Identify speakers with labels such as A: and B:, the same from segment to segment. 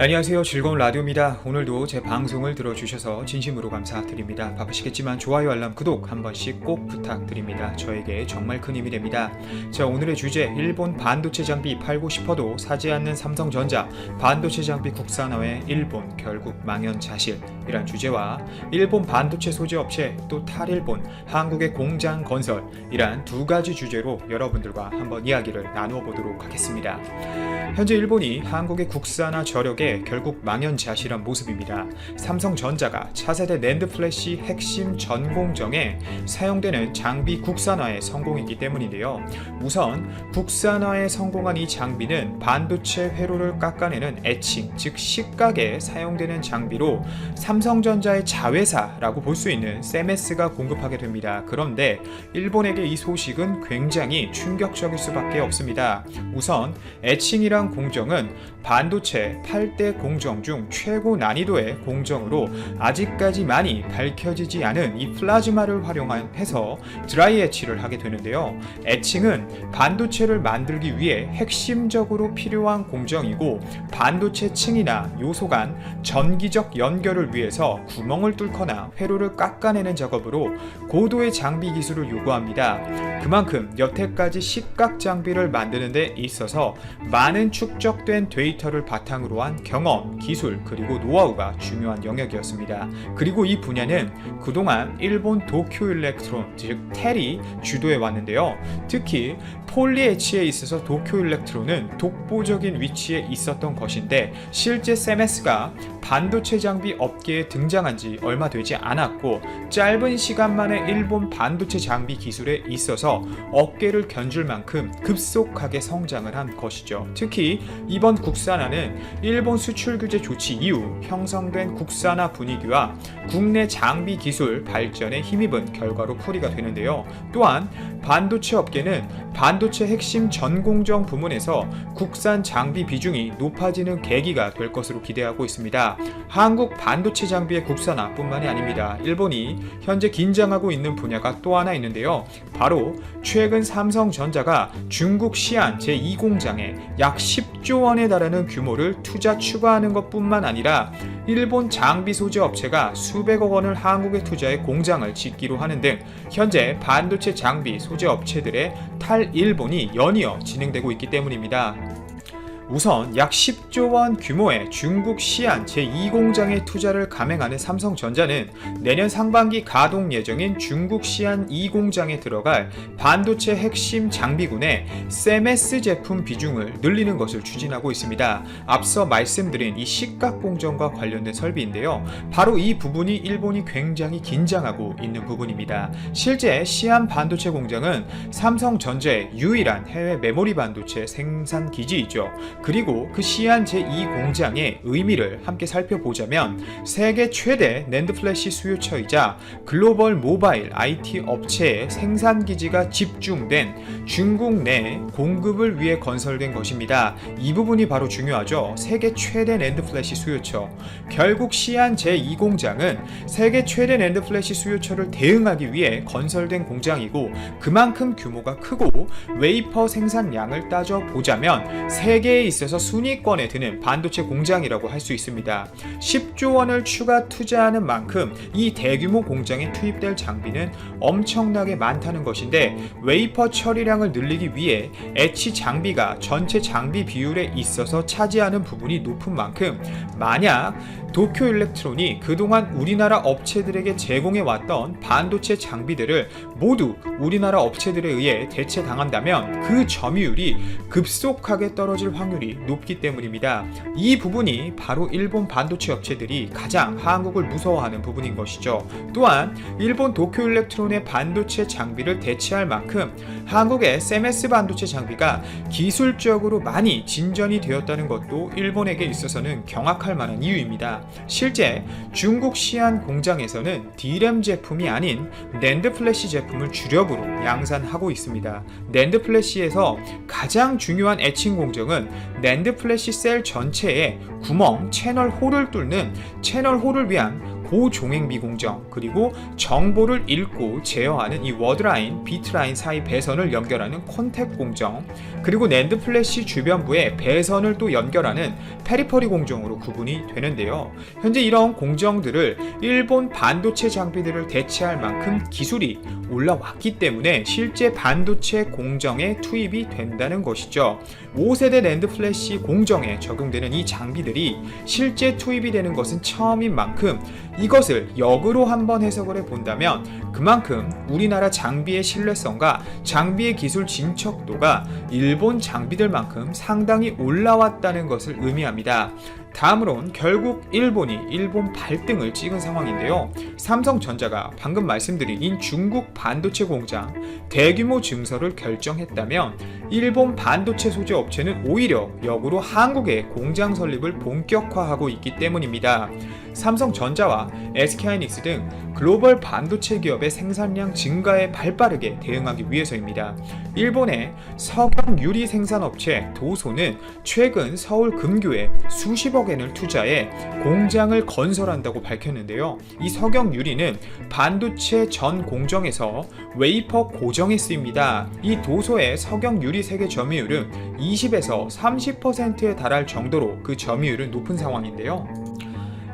A: 안녕하세요. 즐거운 라디오입니다. 오늘도 제 방송을 들어주셔서 진심으로 감사드립니다. 바쁘시겠지만 좋아요, 알람, 구독 한 번씩 꼭 부탁드립니다. 저에게 정말 큰 힘이 됩니다. 자, 오늘의 주제, 일본 반도체 장비 팔고 싶어도 사지 않는 삼성전자, 반도체 장비 국산화에 일본 결국 망연자실이란 주제와 일본 반도체 소재 업체 또 탈일본, 한국의 공장 건설이란 두 가지 주제로 여러분들과 한번 이야기를 나누어 보도록 하겠습니다. 현재 일본이 한국의 국산화 저력에 결국 망연자실한 모습입니다. 삼성전자가 차세대 낸드 플래시 핵심 전 공정에 사용되는 장비 국산화에 성공했기 때문인데요. 우선 국산화에 성공한 이 장비는 반도체 회로를 깎아내는 에칭, 즉 식각에 사용되는 장비로 삼성전자의 자회사라고 볼 수 있는 세메스가 공급하게 됩니다. 그런데 일본에게 이 소식은 굉장히 충격적일 수밖에 없습니다. 우선 에칭이란 공정은 반도체 8대 공정 중 최고 난이도의 공정으로 아직까지 많이 밝혀지지 않은 이 플라즈마를 활용해서 드라이 에치를 하게 되는데요. 에칭은 반도체를 만들기 위해 핵심적으로 필요한 공정이고 반도체 층이나 요소 간 전기적 연결을 위해서 구멍을 뚫거나 회로를 깎아내는 작업으로 고도의 장비 기술을 요구합니다. 그만큼 여태까지 식각 장비를 만드는 데 있어서 많은 축적된 데이터를 바탕으로 한 경험, 기술, 그리고 노하우가 중요한 영역이었습니다. 그리고 이 분야는 그동안 일본 도쿄 일렉트론, 즉 텔이 주도해 왔는데요. 특히 폴리에치에 있어서 도쿄 일렉트론은 독보적인 위치에 있었던 것인데 실제 세메스가 반도체 장비 업계에 등장한 지 얼마 되지 않았고 짧은 시간 만에 일본 반도체 장비 기술에 있어서 업계를 견줄 만큼 급속하게 성장을 한 것이죠. 특히 이번 국산화는 일본 수출 규제 조치 이후 형성된 국산화 분위기와 국내 장비 기술 발전에 힘입은 결과로 풀이가 되는데요. 또한 반도체 업계는 반도체 핵심 전공정 부문에서 국산 장비 비중이 높아지는 계기가 될 것으로 기대하고 있습니다. 한국 반도체 장비의 국산화뿐만이 아닙니다. 일본이 현재 긴장하고 있는 분야가 또 하나 있는데요. 바로 최근 삼성전자가 중국 시안 제2공장에 약 10조 원에 달하는 규모를 투자 추가하는 것뿐만 아니라 일본 장비 소재 업체가 수백억 원을 한국에 투자해 공장을 짓기로 하는 등 현재 반도체 장비 소재 업체들의 탈일본이 연이어 진행되고 있기 때문입니다. 우선 약 10조 원 규모의 중국 시안 제2공장에 투자를 감행하는 삼성전자는 내년 상반기 가동 예정인 중국 시안 2공장에 들어갈 반도체 핵심 장비군의 세메스 제품 비중을 늘리는 것을 추진하고 있습니다. 앞서 말씀드린 이 식각 공정과 관련된 설비인데요. 바로 이 부분이 일본이 굉장히 긴장하고 있는 부분입니다. 실제 시안 반도체 공장은 삼성전자의 유일한 해외 메모리 반도체 생산 기지이죠. 그리고 그 시안 제2공장의 의미를 함께 살펴보자면 세계 최대 낸드 플래시 수요처이자 글로벌 모바일 IT 업체의 생산기지가 집중된 중국 내 공급을 위해 건설된 것입니다. 이 부분이 바로 중요하죠. 세계 최대 낸드 플래시 수요처. 결국 시안 제2공장은 세계 최대 낸드 플래시 수요처를 대응하기 위해 건설된 공장이고 그만큼 규모가 크고 웨이퍼 생산량을 따져보자면 세계에 있어서 순위권에 드는 반도체 공장이라고 할 수 있습니다. 10조 원을 추가 투자하는 만큼 이 대규모 공장에 투입될 장비는 엄청나게 많다는 것인데 웨이퍼 처리량을 늘리기 위해 에치 장비가 전체 장비 비율에 있어서 차지하는 부분이 높은 만큼 만약 도쿄 일렉트론이 그동안 우리나라 업체들에게 제공해왔던 반도체 장비들을 모두 우리나라 업체들에 의해 대체당한다면 그 점유율이 급속하게 떨어질 확률이 높기 때문입니다. 이 부분이 바로 일본 반도체 업체들이 가장 한국을 무서워하는 부분인 것이죠. 또한 일본 도쿄 일렉트론의 반도체 장비를 대체할 만큼 한국의 세메스 반도체 장비가 기술적으로 많이 진전이 되었다는 것도 일본에게 있어서는 경악할 만한 이유입니다. 실제 중국 시안 공장에서는 D램 제품이 아닌 낸드 플래시 제품을 주력으로 양산하고 있습니다. 낸드 플래시에서 가장 중요한 에칭 공정은 낸드 플래시 셀 전체에 구멍, 채널 홀을 뚫는 채널 홀을 위한 고종횡비 공정, 그리고 정보를 읽고 제어하는 이 워드라인, 비트라인 사이 배선을 연결하는 콘택 공정, 그리고 낸드 플래시 주변부에 배선을 또 연결하는 페리퍼리 공정으로 구분이 되는데요. 현재 이런 공정들을 일본 반도체 장비들을 대체할 만큼 기술이 올라왔기 때문에 실제 반도체 공정에 투입이 된다는 것이죠. 5세대 낸드 플래시 공정에 적용되는 이 장비들이 실제 투입이 되는 것은 처음인 만큼 이것을 역으로 한번 해석을 해본다면 그만큼 우리나라 장비의 신뢰성과 장비의 기술 진척도가 일본 장비들만큼 상당히 올라왔다는 것을 의미합니다. 다음으론 결국 일본이 일본 발등을 찍은 상황인데요. 삼성전자가 방금 말씀드린 중국 반도체 공장 대규모 증설을 결정했다면 일본 반도체 소재 업체는 오히려 역으로 한국의 공장 설립을 본격화하고 있기 때문입니다. 삼성전자와 SK하이닉스 등 글로벌 반도체 기업의 생산량 증가에 발빠르게 대응하기 위해서입니다. 일본의 석영 유리 생산업체 도소는 최근 서울 근교에 수십억 엔을 투자해 공장을 건설한다고 밝혔는데요. 이 석영 유리는 반도체 전 공정에서 웨이퍼 고정에 쓰입니다. 이 도소의 석영 유리 세계 점유율은 20에서 30%에 달할 정도로 그 점유율은 높은 상황인데요.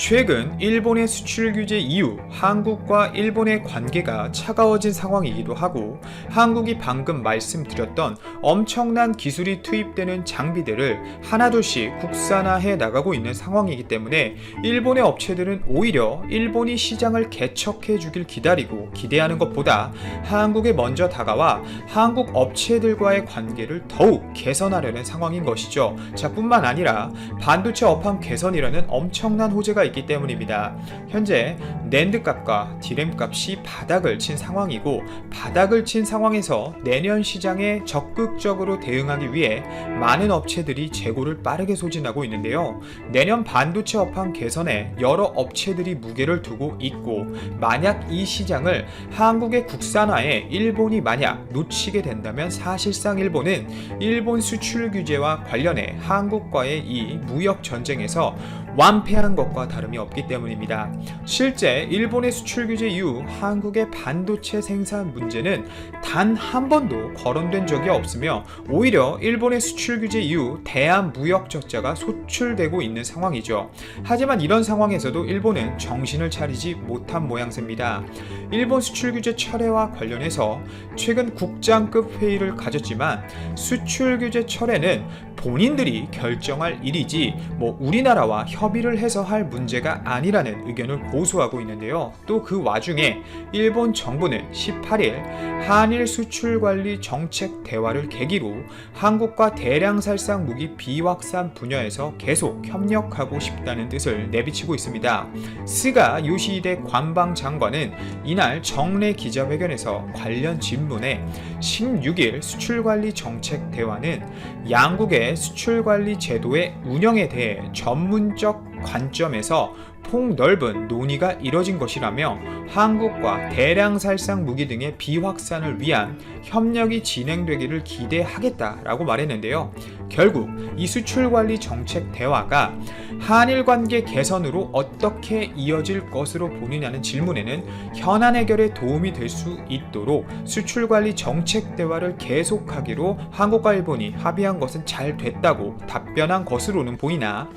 A: 최근 일본의 수출 규제 이후 한국과 일본의 관계가 차가워진 상황이기도 하고 한국이 방금 말씀드렸던 엄청난 기술이 투입되는 장비들을 하나둘씩 국산화해 나가고 있는 상황이기 때문에 일본의 업체들은 오히려 일본이 시장을 개척해 주길 기다리고 기대하는 것보다 한국에 먼저 다가와 한국 업체들과의 관계를 더욱 개선하려는 상황인 것이죠. 자, 뿐만 아니라 반도체 업황 개선이라는 엄청난 호재가 있기 때문입니다. 현재 낸드 값과 디램 값이 바닥을 친 상황이고 바닥을 친 상황에서 내년 시장에 적극적으로 대응하기 위해 많은 업체들이 재고를 빠르게 소진하고 있는데요. 내년 반도체 업황 개선에 여러 업체들이 무게를 두고 있고 만약 이 시장을 한국의 국산화에 일본이 만약 놓치게 된다면 사실상 일본은 일본 수출 규제와 관련해 한국과의 이 무역 전쟁에서 완패한 것과 다름이 없기 때문입니다. 실제 일본의 수출 규제 이후 한국의 반도체 생산 문제는 단 한 번도 거론된 적이 없으며 오히려 일본의 수출 규제 이후 대한 무역 적자가 소출되고 있는 상황이죠. 하지만 이런 상황에서도 일본은 정신을 차리지 못한 모양새입니다. 일본 수출 규제 철회와 관련해서 최근 국장급 회의를 가졌지만 수출 규제 철회는 본인들이 결정할 일이지 우리나라와 협의를 해서 할 문제가 아니라는 의견을 고수하고 있는데요. 또 그 와중에 일본 정부는 18일 한일 수출관리 정책 대화를 계기로 한국과 대량 살상 무기 비확산 분야에서 계속 협력하고 싶다는 뜻을 내비치고 있습니다. 스가 요시히데 관방장관은 이날 정례 기자회견에서 관련 질문에 16일 수출관리 정책 대화는 양국의 수출관리 제도의 운영에 대해 전문적 관점에서 폭넓은 논의가 이뤄진 것이라며 한국과 대량 살상 무기 등의 비확산을 위한 협력이 진행되기를 기대하겠다라고 말했는데요. 결국 이 수출관리 정책 대화가 한일 관계 개선으로 어떻게 이어질 것으로 보느냐는 질문에는 현안 해결에 도움이 될 수 있도록 수출관리 정책 대화를 계속하기로 한국과 일본이 합의한 것은 잘 됐다고 답변한 것으로는 보이나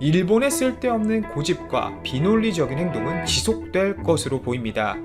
A: 일본의 쓸데없는 고집과 비논리적인 행동은 지속될 것으로 보입니다.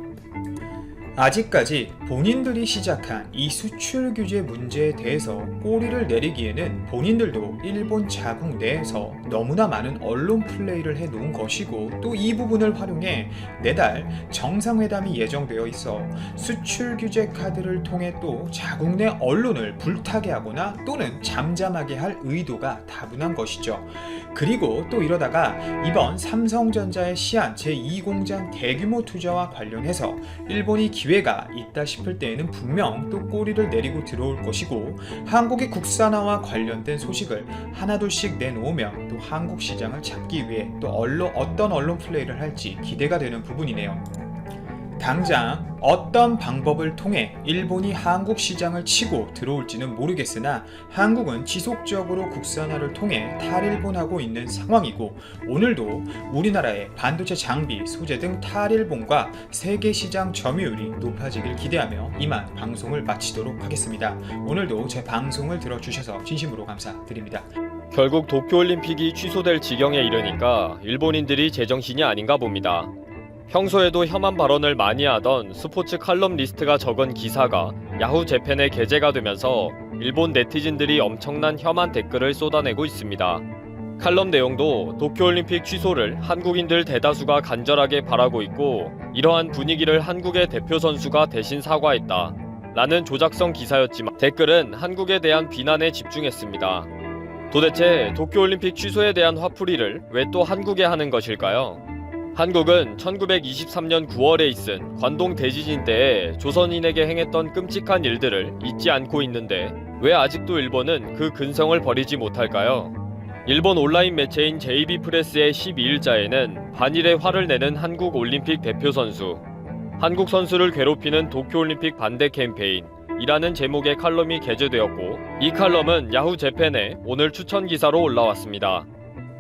A: 아직까지 본인들이 시작한 이 수출 규제 문제에 대해서 꼬리를 내리기에는 본인들도 일본 자국 내에서 너무나 많은 언론 플레이를 해놓은 것이고 또 이 부분을 활용해 내달 정상회담이 예정되어 있어 수출 규제 카드를 통해 또 자국 내 언론을 불타게 하거나 또는 잠잠하게 할 의도가 다분한 것이죠. 그리고 또 이러다가 이번 삼성전자의 시안 제2공장 대규모 투자와 관련해서 일본이 기회가 있다 싶을 때에는 분명 또 꼬리를 내리고 들어올 것이고 한국의 국산화와 관련된 소식을 하나둘씩 내놓으면 또 한국 시장을 잡기 위해 또 어떤 언론 플레이를 할지 기대가 되는 부분이네요. 당장 어떤 방법을 통해 일본이 한국 시장을 치고 들어올지는 모르겠으나 한국은 지속적으로 국산화를 통해 탈일본하고 있는 상황이고, 오늘도 우리나라의 반도체 장비, 소재 등 탈일본과 세계 시장 점유율이 높아지길 기대하며 이만 방송을 마치도록 하겠습니다. 오늘도 제 방송을 들어주셔서 진심으로 감사드립니다.
B: 결국 도쿄올림픽이 취소될 지경에 이르니까 일본인들이 제정신이 아닌가 봅니다. 평소에도 혐한 발언을 많이 하던 스포츠 칼럼니스트가 적은 기사가 야후 재팬에 게재가 되면서 일본 네티즌들이 엄청난 혐한 댓글을 쏟아내고 있습니다. 칼럼 내용도 도쿄올림픽 취소를 한국인들 대다수가 간절하게 바라고 있고, 이러한 분위기를 한국의 대표 선수가 대신 사과했다 라는 조작성 기사였지만 댓글은 한국에 대한 비난에 집중했습니다. 도대체 도쿄올림픽 취소에 대한 화풀이를 왜 또 한국에 하는 것일까요? 한국은 1923년 9월에 있은 관동 대지진 때에 조선인에게 행했던 끔찍한 일들을 잊지 않고 있는데 왜 아직도 일본은 그 근성을 버리지 못할까요? 일본 온라인 매체인 JB프레스의 12일자에는 반일에 화를 내는 한국 올림픽 대표 선수, 한국 선수를 괴롭히는 도쿄올림픽 반대 캠페인 이라는 제목의 칼럼이 게재되었고, 이 칼럼은 야후 재팬에 오늘 추천 기사로 올라왔습니다.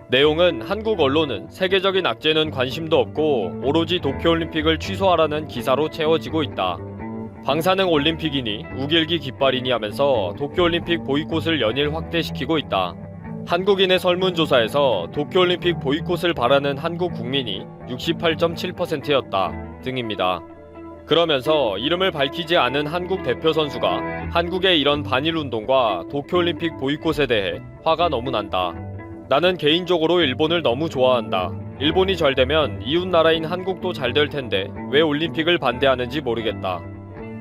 B: 내용은 한국 언론은 세계적인 악재는 관심도 없고 오로지 도쿄올림픽을 취소하라는 기사로 채워지고 있다. 방사능 올림픽이니 우길기 깃발이니 하면서 도쿄올림픽 보이콧을 연일 확대시키고 있다. 한국인의 설문조사에서 도쿄올림픽 보이콧을 바라는 한국 국민이 68.7%였다 등입니다. 그러면서 이름을 밝히지 않은 한국 대표 선수가 한국의 이런 반일운동과 도쿄올림픽 보이콧에 대해 화가 너무 난다. 나는 개인적으로 일본을 너무 좋아한다. 일본이 잘 되면 이웃 나라인 한국도 잘 될 텐데 왜 올림픽을 반대하는지 모르겠다.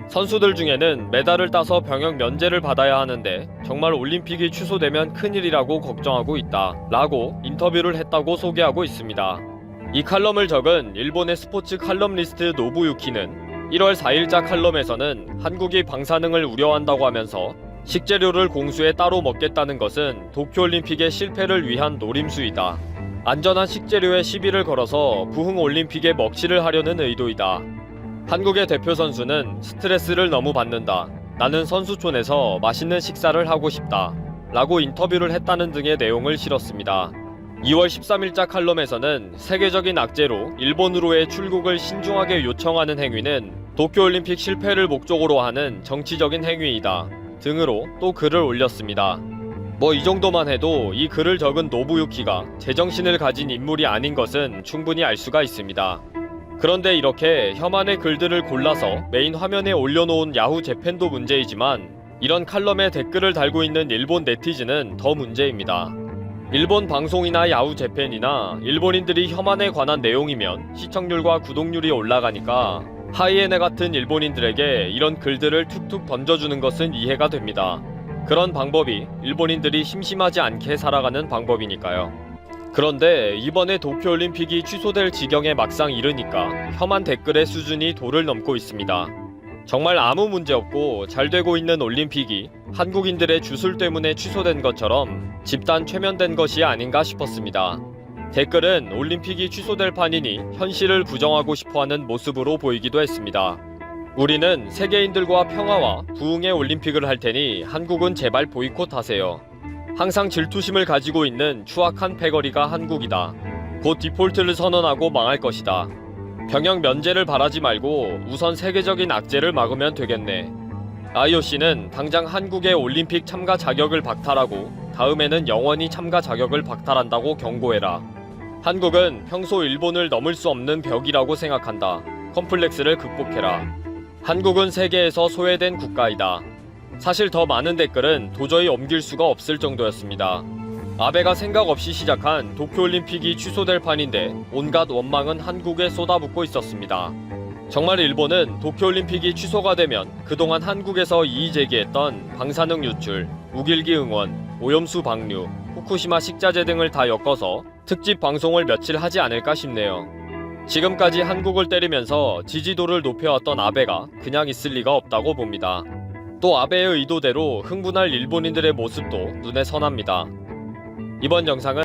B: 선수들 중에는 메달을 따서 병역 면제를 받아야 하는데 정말 올림픽이 취소되면 큰일이라고 걱정하고 있다 라고 인터뷰를 했다고 소개하고 있습니다. 이 칼럼을 적은 일본의 스포츠 칼럼니스트 노부유키는 1월 4일자 칼럼에서는 한국이 방사능을 우려한다고 하면서 식재료를 공수해 따로 먹겠다는 것은 도쿄올림픽의 실패를 위한 노림수이다. 안전한 식재료에 시비를 걸어서 부흥올림픽에 먹칠을 하려는 의도이다. 한국의 대표 선수는 스트레스를 너무 받는다. 나는 선수촌에서 맛있는 식사를 하고 싶다 라고 인터뷰를 했다는 등의 내용을 실었습니다. 2월 13일자 칼럼에서는 세계적인 악재로 일본으로의 출국을 신중하게 요청하는 행위는 도쿄올림픽 실패를 목적으로 하는 정치적인 행위이다 등으로 또 글을 올렸습니다. 뭐 이 정도만 해도 이 글을 적은 노부유키가 제정신을 가진 인물이 아닌 것은 충분히 알 수가 있습니다. 그런데 이렇게 혐한의 글들을 골라서 메인 화면에 올려놓은 야후 재팬도 문제이지만 이런 칼럼에 댓글을 달고 있는 일본 네티즌은 더 문제입니다. 일본 방송이나 야후 재팬이나 일본인들이 혐한에 관한 내용이면 시청률과 구독률이 올라가니까 하이에네 같은 일본인들에게 이런 글들을 툭툭 던져주는 것은 이해가 됩니다. 그런 방법이 일본인들이 심심하지 않게 살아가는 방법이니까요. 그런데 이번에 도쿄올림픽이 취소될 지경에 막상 이르니까 혐한 댓글의 수준이 도를 넘고 있습니다. 정말 아무 문제 없고 잘 되고 있는 올림픽이 한국인들의 주술 때문에 취소된 것처럼 집단 최면된 것이 아닌가 싶었습니다. 댓글은 올림픽이 취소될 판이니 현실을 부정하고 싶어하는 모습으로 보이기도 했습니다. 우리는 세계인들과 평화와 부흥의 올림픽을 할 테니 한국은 제발 보이콧하세요. 항상 질투심을 가지고 있는 추악한 패거리가 한국이다. 곧 디폴트를 선언하고 망할 것이다. 병역 면제를 바라지 말고 우선 세계적인 악재를 막으면 되겠네. IOC는 당장 한국의 올림픽 참가 자격을 박탈하고 다음에는 영원히 참가 자격을 박탈한다고 경고해라. 한국은 평소 일본을 넘을 수 없는 벽이라고 생각한다. 컴플렉스를 극복해라. 한국은 세계에서 소외된 국가이다. 사실 더 많은 댓글은 도저히 옮길 수가 없을 정도였습니다. 아베가 생각 없이 시작한 도쿄올림픽이 취소될 판인데 온갖 원망은 한국에 쏟아붓고 있었습니다. 정말 일본은 도쿄올림픽이 취소가 되면 그동안 한국에서 이의 제기했던 방사능 유출, 우길기 응원, 오염수 방류, 후쿠시마 식자재 등을 다 엮어서 특집 방송을 며칠 하지 않을까 싶네요. 지금까지 한국을 때리면서 지지도를 높여왔던 아베가 그냥 있을 리가 없다고 봅니다. 또 아베의 의도대로 흥분할 일본인들의 모습도 눈에 선합니다. 이번 영상은